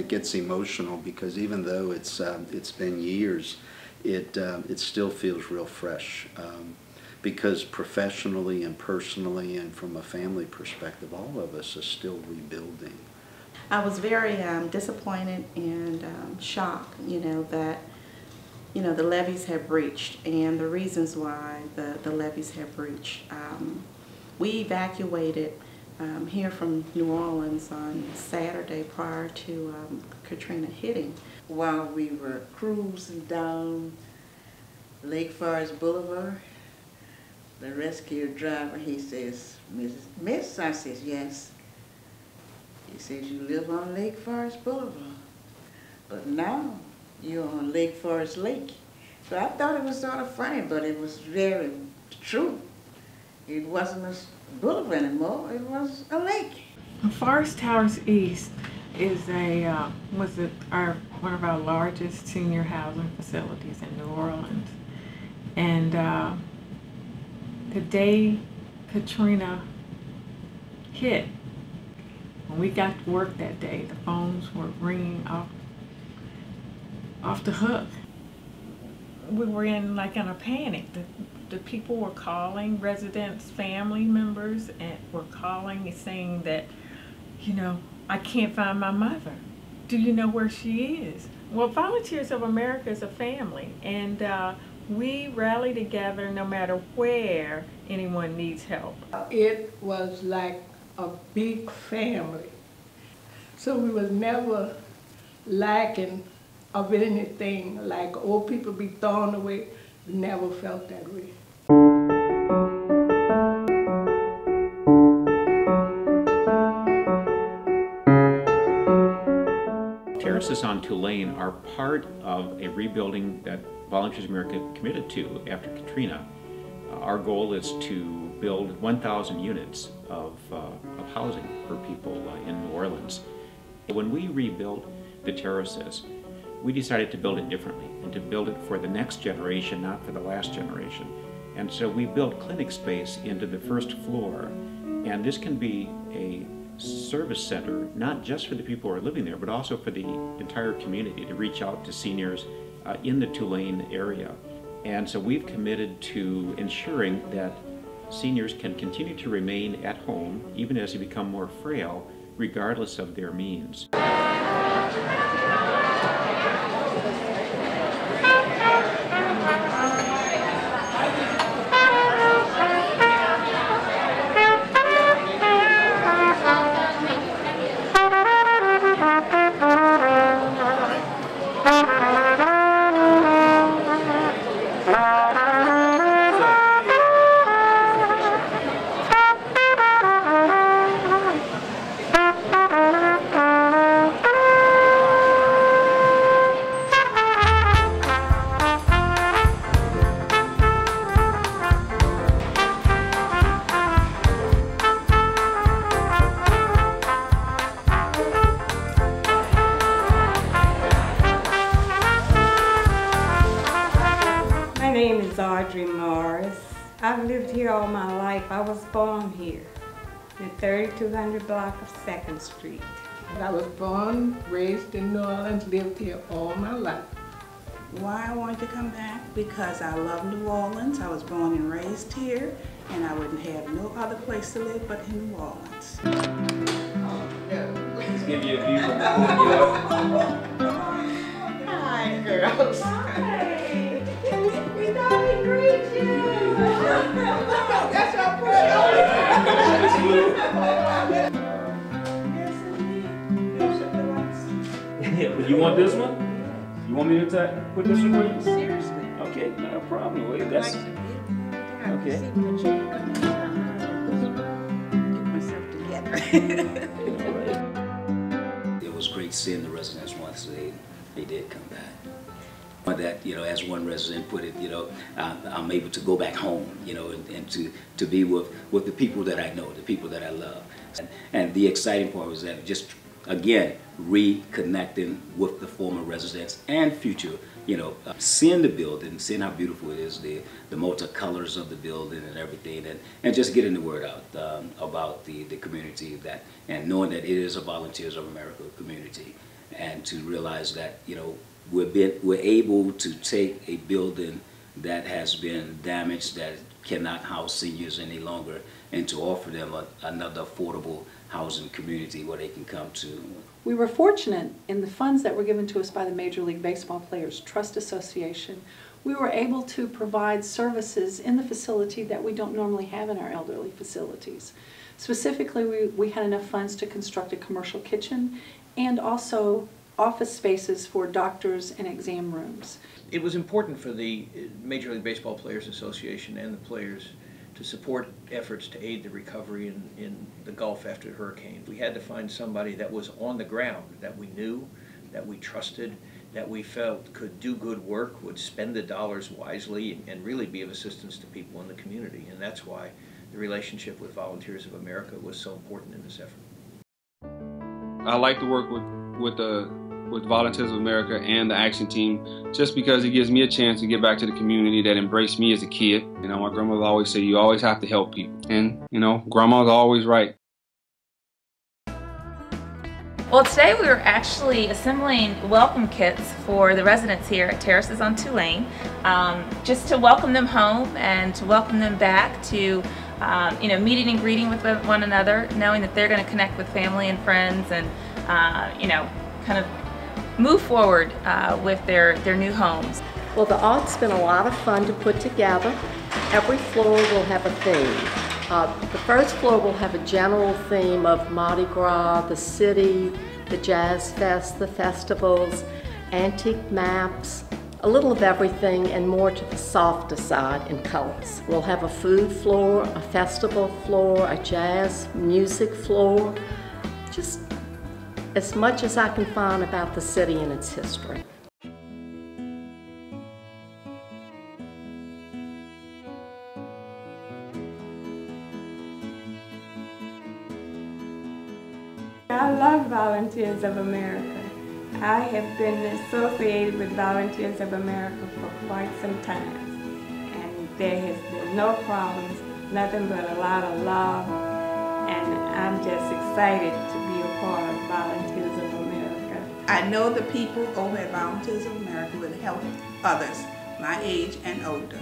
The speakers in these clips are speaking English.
it gets emotional because even though it's been years, it still feels real fresh. Because professionally and personally and from a family perspective, all of us are still rebuilding. I was very disappointed and shocked, that the levees have breached and the reasons why the levees have breached. We evacuated here from New Orleans on Saturday prior to Katrina hitting. While we were cruising down Lake Forest Boulevard, the rescue driver, he says, Miss, I says, yes. He says, you live on Lake Forest Boulevard, but now you're on Lake Forest Lake. So I thought it was sort of funny, but it was very true. It wasn't a boulevard anymore, it was a lake. Forest Towers East is one of our largest senior housing facilities in New Orleans. And the day Katrina hit, when we got to work that day, the phones were ringing off the hook. We were in a panic. The people were calling, residents, family members, and were calling and saying that, I can't find my mother. Do you know where she is? Well, Volunteers of America is a family, and we rally together no matter where anyone needs help. It was like a big family. So we was never lacking of anything, like old people be thrown away. We never felt that way. Terraces on Tulane are part of a rebuilding that Volunteers of America committed to after Katrina. Our goal is to build 1,000 units of housing for people in New Orleans. When we rebuilt the Terraces, we decided to build it differently and to build it for the next generation, not for the last generation. And so we built clinic space into the first floor, and this can be a service center, not just for the people who are living there, but also for the entire community to reach out to seniors in the Tulane area. And so we've committed to ensuring that seniors can continue to remain at home, even as they become more frail, regardless of their means. I've lived here all my life. I was born here, in 3200 block of 2nd Street. I was born, raised in New Orleans, lived here all my life. Why I wanted to come back? Because I love New Orleans. I was born and raised here, and I wouldn't have no other place to live but in New Orleans. Let's give you a view from the window. Hi, girls. Hi! We thought we'd greet you! That's our Yeah, you want this one? You want me to put this one for you? Seriously. Okay, not a problem. Wait, that's okay. Get myself together. It was great seeing the residents once they did come back. That, as one resident put it, I'm able to go back home, and to be with the people that I know, the people that I love. And the exciting part was that just, again, reconnecting with the former residents and future, seeing the building, seeing how beautiful it is, the multicolors of the building and everything, and just getting the word out about the community, and knowing that it is a Volunteers of America community. and to realize that, you know, we're able to take a building that has been damaged, that cannot house seniors any longer, and to offer them another affordable housing community where they can come to. We were fortunate in the funds that were given to us by the Major League Baseball Players Trust Association. We were able to provide services in the facility that we don't normally have in our elderly facilities. Specifically, we had enough funds to construct a commercial kitchen and also office spaces for doctors and exam rooms. It was important for the Major League Baseball Players Association and the players to support efforts to aid the recovery in the Gulf after the hurricane. We had to find somebody that was on the ground, that we knew, that we trusted, that we felt could do good work, would spend the dollars wisely, and really be of assistance to people in the community. And that's why the relationship with Volunteers of America was so important in this effort. I like to work with Volunteers of America and the Action Team just because it gives me a chance to get back to the community that embraced me as a kid. You know, my grandmother always said, you always have to help people. And, you know, grandma's always right. Well, today we were actually assembling welcome kits for the residents here at Terraces on Tulane, just to welcome them home and to welcome them back to, you know, meeting and greeting with one another, knowing that they're going to connect with family and friends and, you know, kind of move forward with their new homes. Well, the art's been a lot of fun to put together. Every floor will have a theme. The first floor will have a general theme of Mardi Gras, the city, the Jazz Fest, the festivals, antique maps, a little of everything and more to the softer side in colors. We'll have a food floor, a festival floor, a jazz music floor, just as much as I can find about the city and its history. I love Volunteers of America. I have been associated with Volunteers of America for quite some time, and there has been no problems, nothing but a lot of love, and I'm just excited to be a part of Volunteers of America. I know the people over at Volunteers of America will help others my age and older.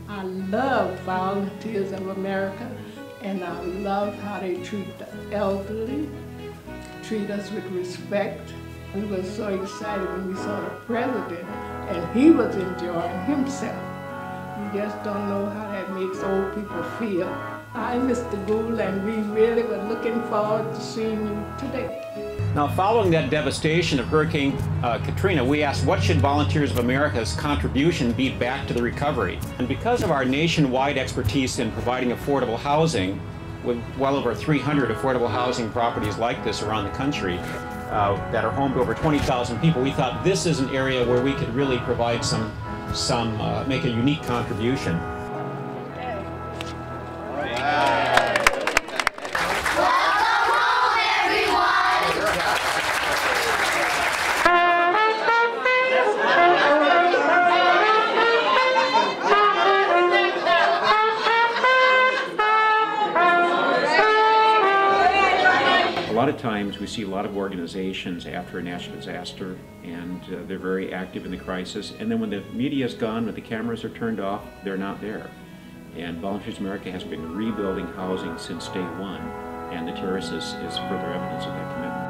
I love Volunteers of America, and I love how they treat the elderly, treat us with respect. We were so excited when we saw the president, and he was enjoying himself. You just don't know how that makes old people feel. Hi, Mr. Gould, and we really were looking forward to seeing you today. Now, following that devastation of Hurricane Katrina, we asked what should Volunteers of America's contribution be back to the recovery? And because of our nationwide expertise in providing affordable housing, with well over 300 affordable housing properties like this around the country that are home to over 20,000 people, we thought this is an area where we could really provide make a unique contribution. A lot of times we see a lot of organizations after a natural disaster, and they're very active in the crisis, and then when the media is gone, when the cameras are turned off, they're not there. And Volunteers of America has been rebuilding housing since day one, and the Terraces is further evidence of that commitment.